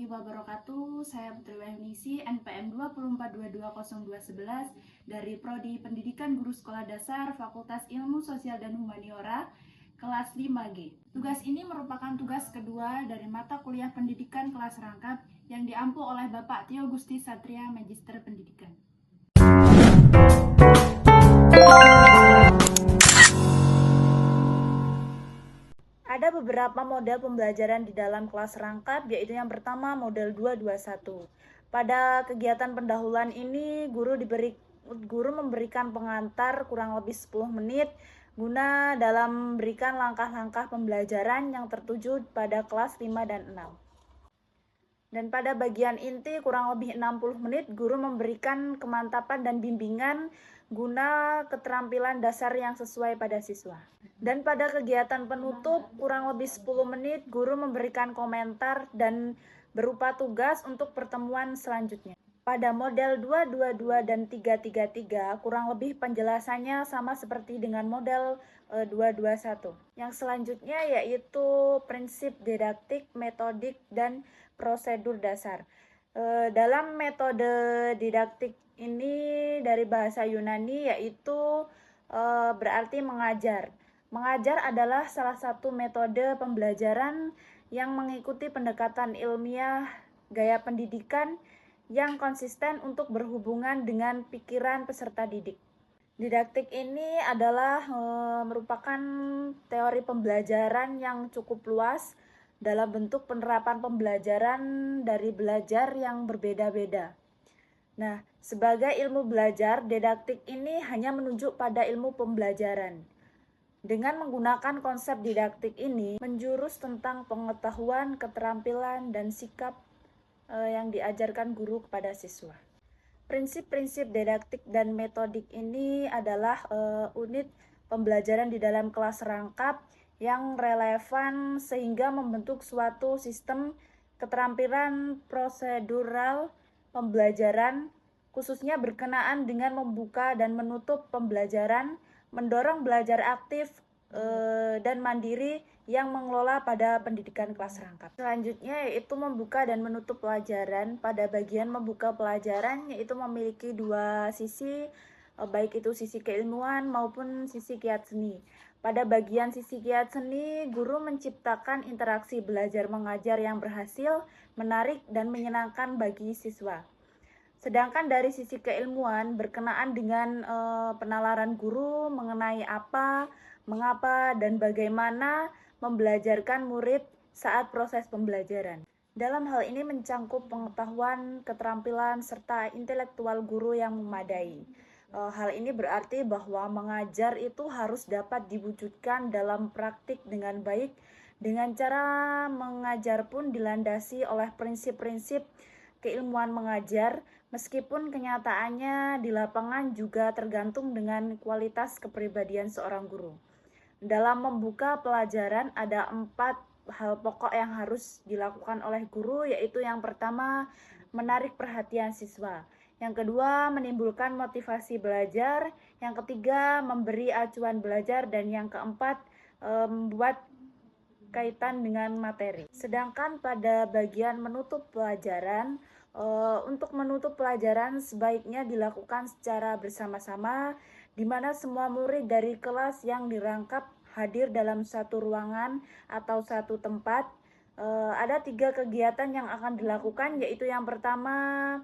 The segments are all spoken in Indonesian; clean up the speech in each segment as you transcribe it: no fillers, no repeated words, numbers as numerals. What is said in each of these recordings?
warahmatullahi wabarakatuh. Saya Putri Wahyunisi, NPM 242220211 dari Prodi Pendidikan Guru Sekolah Dasar Fakultas Ilmu Sosial dan Humaniora, kelas 5G. Tugas ini merupakan tugas kedua dari mata kuliah pendidikan kelas rangkap yang diampu oleh Bapak Tio Gusti Satria, Magister Pendidikan. Ada beberapa model pembelajaran di dalam kelas rangkap, yaitu yang pertama model 221. Pada kegiatan pendahuluan ini, guru memberikan pengantar kurang lebih 10 menit guna dalam memberikan langkah-langkah pembelajaran yang tertuju pada kelas 5 dan 6. Dan pada bagian inti kurang lebih 60 menit, guru memberikan kemantapan dan bimbingan guna keterampilan dasar yang sesuai pada siswa. Dan pada kegiatan penutup kurang lebih 10 menit, guru memberikan komentar dan berupa tugas untuk pertemuan selanjutnya. Pada model 222 dan 333, kurang lebih penjelasannya sama seperti dengan model 221. Yang selanjutnya yaitu prinsip didaktik, metodik, dan prosedur dasar. Dalam metode didaktik ini dari bahasa Yunani yaitu berarti mengajar. Mengajar adalah salah satu metode pembelajaran yang mengikuti pendekatan ilmiah gaya pendidikan yang konsisten untuk berhubungan dengan pikiran peserta didik. Didaktik ini adalah merupakan teori pembelajaran yang cukup luas dalam bentuk penerapan pembelajaran dari belajar yang berbeda-beda. Nah, sebagai ilmu belajar, didaktik ini hanya menunjuk pada ilmu pembelajaran. Dengan menggunakan konsep didaktik ini, menjurus tentang pengetahuan, keterampilan, dan sikap yang diajarkan guru kepada siswa. Prinsip-prinsip didaktik dan metodik ini adalah unit pembelajaran di dalam kelas rangkap yang relevan sehingga membentuk suatu sistem keterampilan prosedural pembelajaran, khususnya berkenaan dengan membuka dan menutup pembelajaran, mendorong belajar aktif dan mandiri yang mengelola pada pendidikan kelas rangkap. Selanjutnya yaitu membuka dan menutup pelajaran. Pada bagian membuka pelajaran yaitu memiliki dua sisi, baik itu sisi keilmuan maupun sisi kiat seni. Pada bagian sisi kiat seni, guru menciptakan interaksi belajar mengajar yang berhasil, menarik, dan menyenangkan bagi siswa. Sedangkan dari sisi keilmuan berkenaan dengan penalaran guru mengenai apa, mengapa, dan bagaimana membelajarkan murid saat proses pembelajaran. Dalam hal ini mencangkup pengetahuan, keterampilan, serta intelektual guru yang memadai. Hal ini berarti bahwa mengajar itu harus dapat diwujudkan dalam praktik dengan baik, dengan cara mengajar pun dilandasi oleh prinsip-prinsip keilmuan mengajar, meskipun kenyataannya di lapangan juga tergantung dengan kualitas kepribadian seorang guru. Dalam membuka pelajaran ada 4 hal pokok yang harus dilakukan oleh guru, yaitu yang pertama, menarik perhatian siswa. Yang kedua, menimbulkan motivasi belajar. Yang ketiga, memberi acuan belajar. Dan yang keempat, membuat kaitan dengan materi. Sedangkan pada bagian menutup pelajaran, untuk menutup pelajaran sebaiknya dilakukan secara bersama-sama, di mana semua murid dari kelas yang dirangkap hadir dalam satu ruangan atau satu tempat. Ada 3 kegiatan yang akan dilakukan, yaitu yang pertama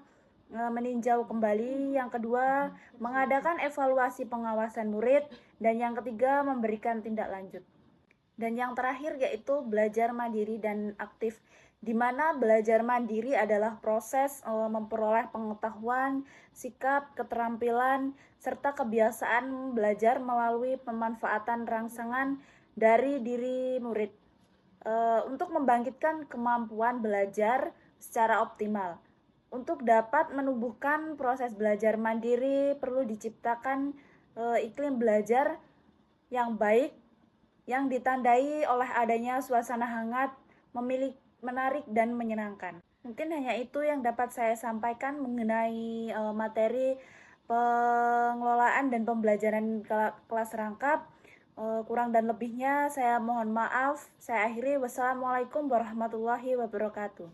meninjau kembali, yang kedua mengadakan evaluasi pengawasan murid, dan yang ketiga memberikan tindak lanjut. Dan yang terakhir yaitu belajar mandiri dan aktif, di mana belajar mandiri adalah proses memperoleh pengetahuan, sikap, keterampilan, serta kebiasaan belajar melalui pemanfaatan rangsangan dari diri murid untuk membangkitkan kemampuan belajar secara optimal. Untuk dapat menumbuhkan proses belajar mandiri perlu diciptakan iklim belajar yang baik yang ditandai oleh adanya suasana hangat, menarik, dan menyenangkan. Mungkin hanya itu yang dapat saya sampaikan mengenai materi pengelolaan dan pembelajaran kelas rangkap. Kurang dan lebihnya saya mohon maaf. Saya akhiri. Wassalamualaikum warahmatullahi wabarakatuh.